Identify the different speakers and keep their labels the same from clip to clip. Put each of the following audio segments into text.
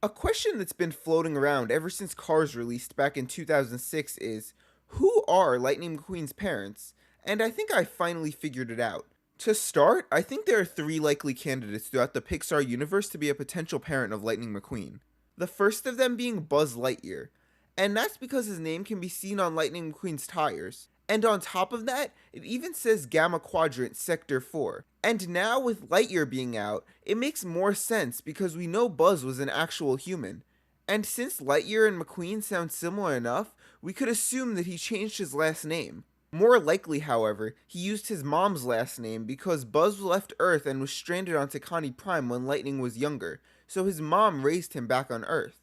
Speaker 1: A question that's been floating around ever since Cars released back in 2006 is, who are Lightning McQueen's parents? And I think I finally figured it out. To start, I think there are three likely candidates throughout the Pixar universe to be a potential parent of Lightning McQueen. The first of them being Buzz Lightyear, and that's because his name can be seen on Lightning McQueen's tires. And on top of that, it even says Gamma Quadrant Sector 4. And now with Lightyear being out, it makes more sense because we know Buzz was an actual human. And since Lightyear and McQueen sound similar enough, we could assume that he changed his last name. More likely, however, he used his mom's last name because Buzz left Earth and was stranded on Takani Prime when Lightning was younger, so his mom raised him back on Earth.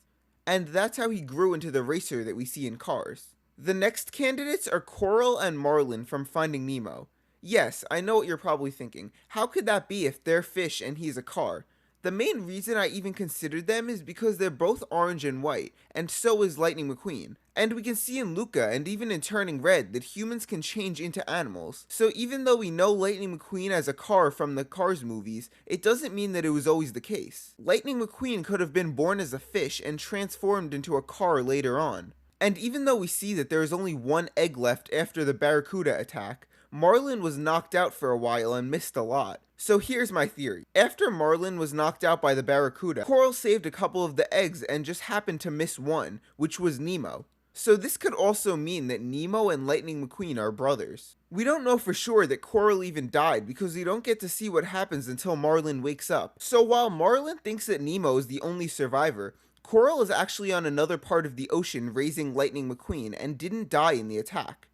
Speaker 1: And that's how he grew into the racer that we see in Cars. The next candidates are Coral and Marlin from Finding Nemo. Yes, I know what you're probably thinking. How could that be if they're fish and he's a car? The main reason I even considered them is because they're both orange and white, and so is Lightning McQueen. And we can see in Luca and even in Turning Red that humans can change into animals. So even though we know Lightning McQueen as a car from the Cars movies, it doesn't mean that it was always the case. Lightning McQueen could have been born as a fish and transformed into a car later on. And even though we see that there is only one egg left after the Barracuda attack, Marlin was knocked out for a while and missed a lot. So here's my theory. After Marlin was knocked out by the Barracuda, Coral saved a couple of the eggs and just happened to miss one, which was Nemo. So this could also mean that Nemo and Lightning McQueen are brothers. We don't know for sure that Coral even died because we don't get to see what happens until Marlin wakes up. So while Marlin thinks that Nemo is the only survivor, Coral is actually on another part of the ocean raising Lightning McQueen and didn't die in the attack.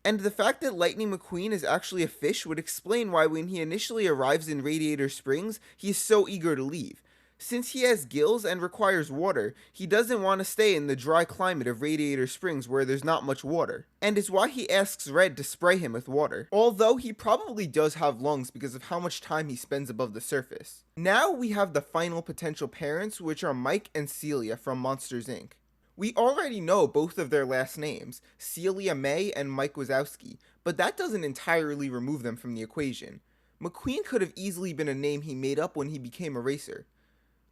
Speaker 1: And the fact that Lightning McQueen is actually a fish would explain why when he initially arrives in Radiator Springs, he is so eager to leave. Since he has gills and requires water, he doesn't want to stay in the dry climate of Radiator Springs where there's not much water. And it's why he asks Red to spray him with water. Although he probably does have lungs because of how much time he spends above the surface. Now we have the final potential parents, which are Mike and Celia from Monsters Inc. We already know both of their last names, Celia May and Mike Wazowski, but that doesn't entirely remove them from the equation. McQueen could have easily been a name he made up when he became a racer.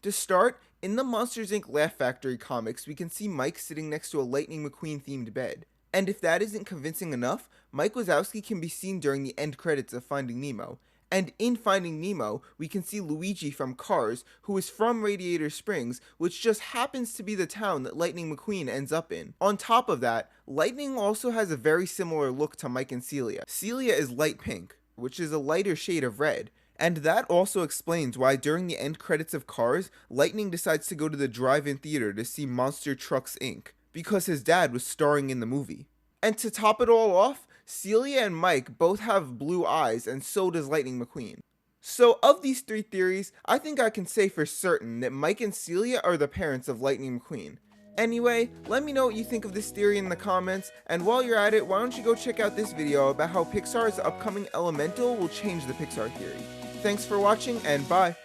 Speaker 1: To start, in the Monsters Inc. Laugh Factory comics, we can see Mike sitting next to a Lightning McQueen themed bed. And if that isn't convincing enough, Mike Wazowski can be seen during the end credits of Finding Nemo. And in Finding Nemo, we can see Luigi from Cars, who is from Radiator Springs, which just happens to be the town that Lightning McQueen ends up in. On top of that, Lightning also has a very similar look to Mike and Celia. Celia is light pink, which is a lighter shade of red. And that also explains why during the end credits of Cars, Lightning decides to go to the drive-in theater to see Monster Trucks Inc., because his dad was starring in the movie. And to top it all off, Celia and Mike both have blue eyes, and so does Lightning McQueen. So of these three theories, I think I can say for certain that Mike and Celia are the parents of Lightning McQueen. Anyway, let me know what you think of this theory in the comments, and while you're at it, why don't you go check out this video about how Pixar's upcoming Elemental will change the Pixar theory. Thanks for watching, and bye!